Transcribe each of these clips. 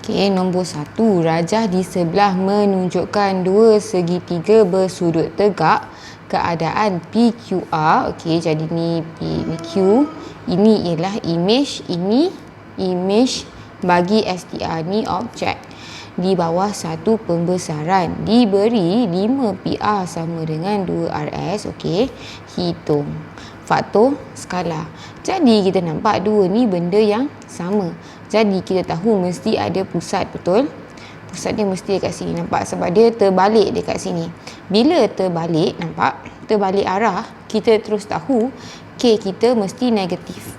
Okey, nombor 1. Rajah di sebelah menunjukkan dua segitiga bersudut tegak keadaan PQR. Okey, jadi ni PQ. Ini ialah image, ini image bagi STR, ni objek. Di bawah satu pembesaran diberi 5 PR sama dengan 2 RS. Okey, hitung faktor skala. Jadi kita nampak dua ni benda yang sama. Jadi kita tahu mesti ada pusat, betul? Pusat dia mesti dekat sini, nampak? Sebab dia terbalik dekat sini. Bila terbalik, nampak? Terbalik arah, kita terus tahu K kita mesti negatif.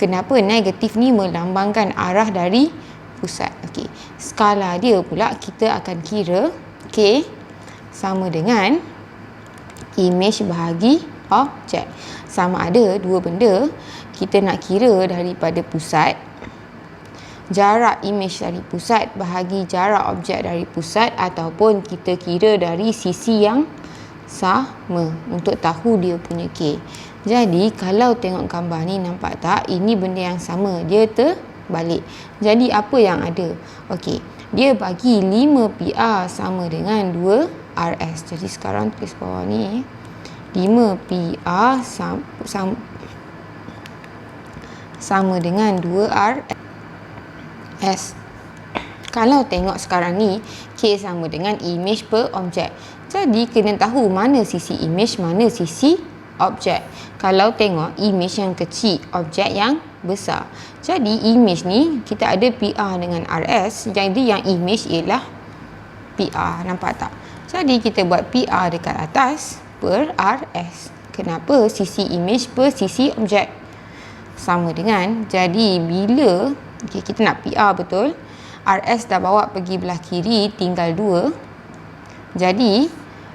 Kenapa negatif ni melambangkan arah dari pusat? Okey, skala dia pula kita akan kira K sama dengan image bahagi objek. Sama ada dua benda, kita nak kira daripada pusat, jarak image dari pusat bahagi jarak objek dari pusat, ataupun kita kira dari sisi yang sama untuk tahu dia punya K. Jadi kalau tengok gambar ni, nampak tak? Ini benda yang sama, dia terbalik. Jadi apa yang ada? Okey, dia bagi 5 PR sama dengan 2 RS. Jadi sekarang tulis bawah ni, 5 PR sama dengan 2 RS. Kalau tengok sekarang ni, K sama dengan image per objek. Jadi kena tahu mana sisi image, mana sisi objek. Kalau tengok image yang kecil, objek yang besar. Jadi image ni kita ada PR dengan RS. Jadi yang image ialah PR, nampak tak? Jadi kita buat PR dekat atas per RS. Kenapa? Sisi image per sisi objek sama dengan, jadi bila kita nak PR, betul? RS dah bawa pergi belah kiri, tinggal 2. Jadi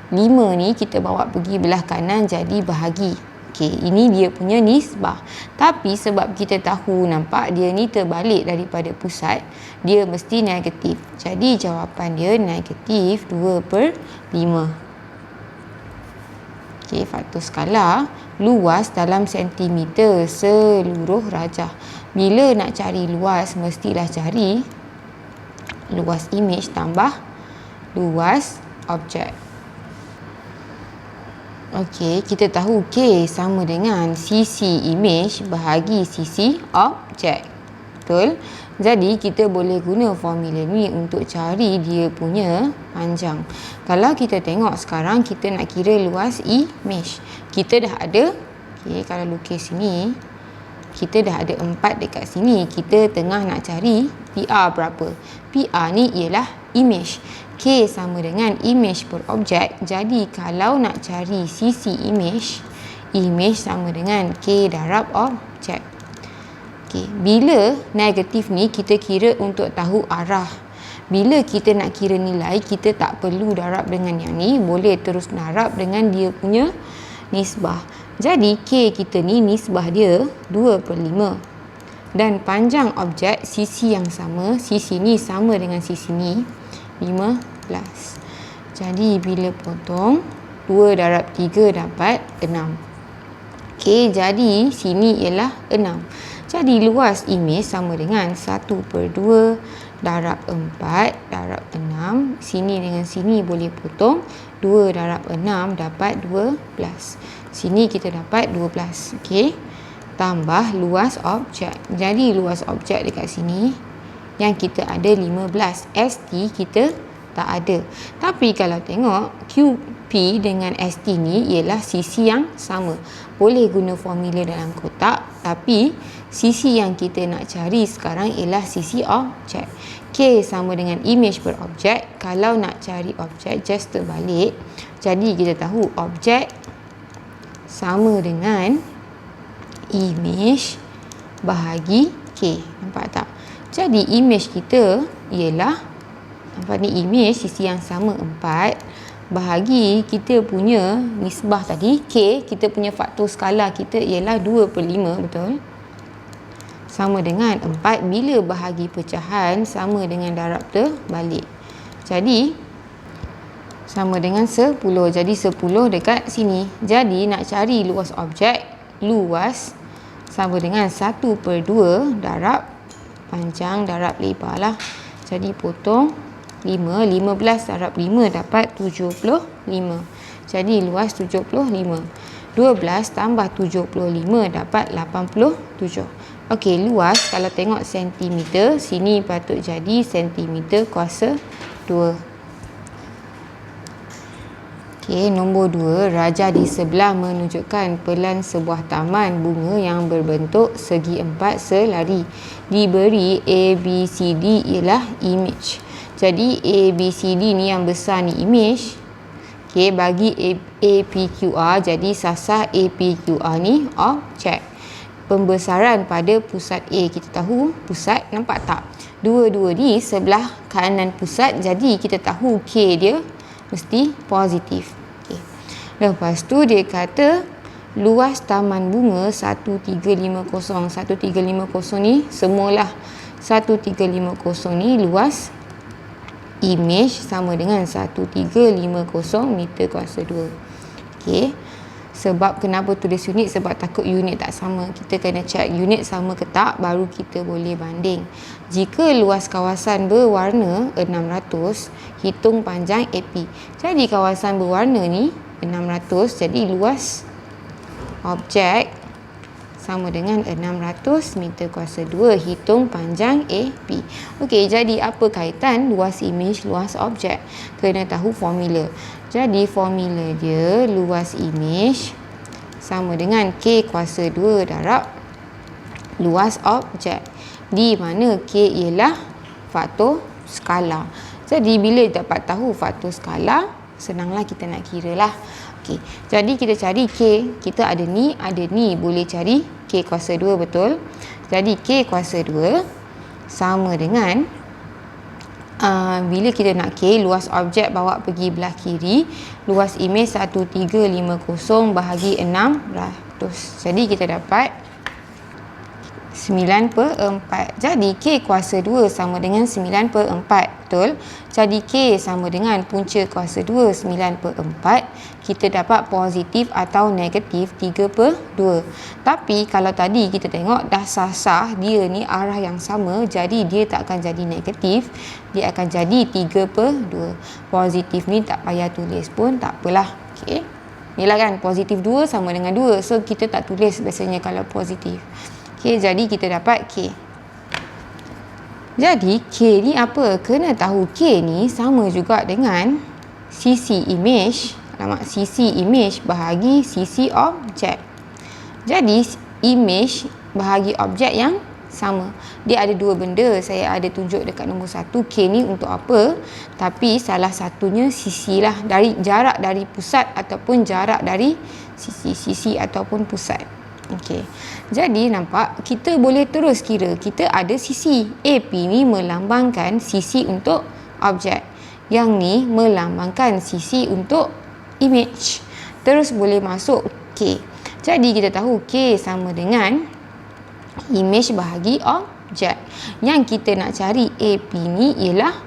5 ni kita bawa pergi belah kanan, jadi bahagi. Okey, ini dia punya nisbah. Tapi sebab kita tahu, nampak dia ni terbalik daripada pusat, dia mesti negatif. Jadi jawapan dia negatif 2/5. Okey, faktor skala luas dalam sentimeter seluruh rajah. Bila nak cari luas, mestilah cari luas image tambah luas objek. Okey, kita tahu K sama dengan sisi image bahagi sisi objek. Betul? Jadi kita boleh guna formula ni untuk cari dia punya panjang. Kalau kita tengok sekarang, kita nak kira luas image. Kita dah ada, okay, kalau lukis sini, kita dah ada 4 dekat sini. Kita tengah nak cari PR berapa. PR ni ialah image. K sama dengan image per objek. Jadi kalau nak cari sisi image, image sama dengan K darab objek. Okay. Bila negatif ni kita kira untuk tahu arah. Bila kita nak kira nilai, kita tak perlu darab dengan yang ni, boleh terus darab dengan dia punya nisbah. Jadi K kita ni nisbah dia 2/5. Dan panjang objek sisi yang sama, sisi ni sama dengan sisi ni, 15. Jadi bila potong, 2 darab 3 dapat 6. Okey, jadi sini ialah 6. Jadi luas image sama dengan 1/2 darab 4 darab 6. Sini dengan sini boleh potong. 2 darab 6 dapat 12. Sini kita dapat 12. Okey. Tambah luas objek. Jadi luas objek dekat sini yang kita ada 15. ST kita tak ada. Tapi kalau tengok QP dengan ST ni ialah sisi yang sama. Boleh guna formula dalam kotak, tapi sisi yang kita nak cari sekarang ialah sisi objek. K sama dengan image per objek. Kalau nak cari objek, just terbalik. Jadi kita tahu objek sama dengan image bahagi K. Nampak tak? Jadi image kita ialah, nampak ni image, sisi yang sama 4 bahagi kita punya nisbah tadi K, kita punya faktor skala kita ialah 2/5, betul? Sama dengan 4 bila bahagi pecahan sama dengan darab terbalik. Jadi sama dengan 10. Jadi 10 dekat sini. Jadi nak cari luas objek, luas sama dengan 1/2 darab panjang darab lebar lah. Jadi potong 5. 15 darab 5 dapat 75. Jadi luas 75. 12 tambah 75 dapat 87. Okey, luas kalau tengok sentimeter, sini patut jadi sentimeter kuasa 2. Okey, nombor 2, raja di sebelah menunjukkan pelan sebuah taman bunga yang berbentuk segi empat selari. Diberi A, B, C, D ialah image. Jadi A, B, C, D ni yang besar ni image. Okey, bagi A, P, Q, R, jadi sasar A, P, Q, R ni objek. Pembesaran pada pusat A, kita tahu pusat, nampak tak? Dua-dua di sebelah kanan pusat, jadi kita tahu K dia mesti positif. Okay. Lepas tu dia kata luas taman bunga 1350. 1350 ni semualah 1350 ni luas image sama dengan 1350 meter kuasa 2. Okey. Sebab kenapa tulis unit? Sebab takut unit tak sama. Kita kena check unit sama ke tak, baru kita boleh banding. Jika luas kawasan berwarna 600, hitung panjang AP. Jadi kawasan berwarna ni 600, jadi luas objek sama dengan 600 meter kuasa 2, hitung panjang AP. Okey, jadi apa kaitan luas image, luas objek? Kena tahu formula. Jadi formula dia luas image sama dengan K kuasa 2 darab luas objek, di mana K ialah faktor skala. Jadi bila dapat tahu faktor skala, senanglah kita nak kira lah. Okey, jadi kita cari K, kita ada ni, boleh cari K kuasa 2, betul? Jadi K kuasa 2 sama dengan bila kita nak K, luas objek bawa pergi belah kiri, luas image 1350 bahagi 600. Jadi kita dapat 9/4. Jadi K kuasa 2 sama dengan 9/4, betul? Jadi K sama dengan punca kuasa 2 9/4. Kita dapat positif atau negatif 3/2. Tapi kalau tadi kita tengok dah sah-sah dia ni arah yang sama, jadi dia tak akan jadi negatif, dia akan jadi 3/2. Positif ni tak payah tulis pun tak apalah. Okey. Yalah kan, positif 2 sama dengan 2. So kita tak tulis biasanya kalau positif. Okey, jadi kita dapat K. Jadi K ni apa? Kena tahu K ni sama juga dengan sisi image. Sisi image bahagi sisi objek. Jadi image bahagi objek yang sama. Dia ada dua benda. Saya ada tunjuk dekat nombor 1. K ni untuk apa? Tapi salah satunya sisi lah. Dari jarak dari pusat ataupun jarak dari sisi ataupun pusat. Okey. Jadi nampak kita boleh terus kira. Kita ada sisi. AP ni melambangkan sisi untuk objek. Yang ni melambangkan sisi untuk image. Terus boleh masuk K. Jadi kita tahu K sama dengan image bahagi objek. Yang kita nak cari AP ni ialah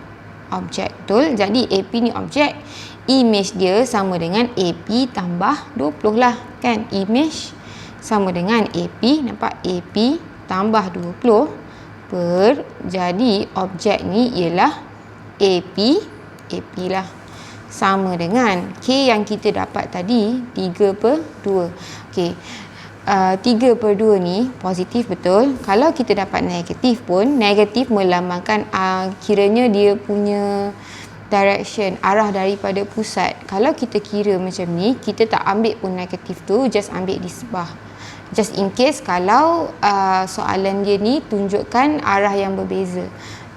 objek, betul? Jadi AP ni objek. Image dia sama dengan AP tambah 20 lah, kan? Image sama dengan AP, nampak? AP tambah 20 jadi objek ni ialah AP lah. Sama dengan K yang kita dapat tadi 3/2. Okey. 3/2 ni positif, betul? Kalau kita dapat negatif pun, negatif melambangkan kiranya dia punya direction, arah daripada pusat. Kalau kita kira macam ni, kita tak ambil pun negatif tu, just ambil di sebelah. Just in case kalau soalan dia ni tunjukkan arah yang berbeza.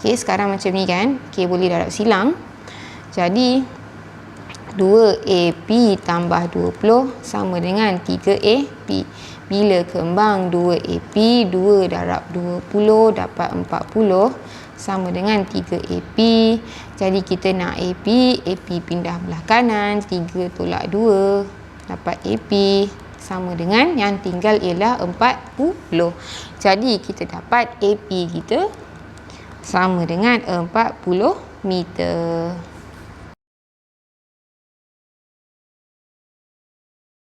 Okey, sekarang macam ni kan. Okey, boleh darab silang. Jadi 2AP tambah 20 sama dengan 3AP. Bila kembang 2AP, 2 darab 20 dapat 40 sama dengan 3AP. Jadi kita nak AP pindah belah kanan, 3 tolak 2 dapat AP sama dengan yang tinggal ialah 40. Jadi kita dapat AP kita sama dengan 40 meter.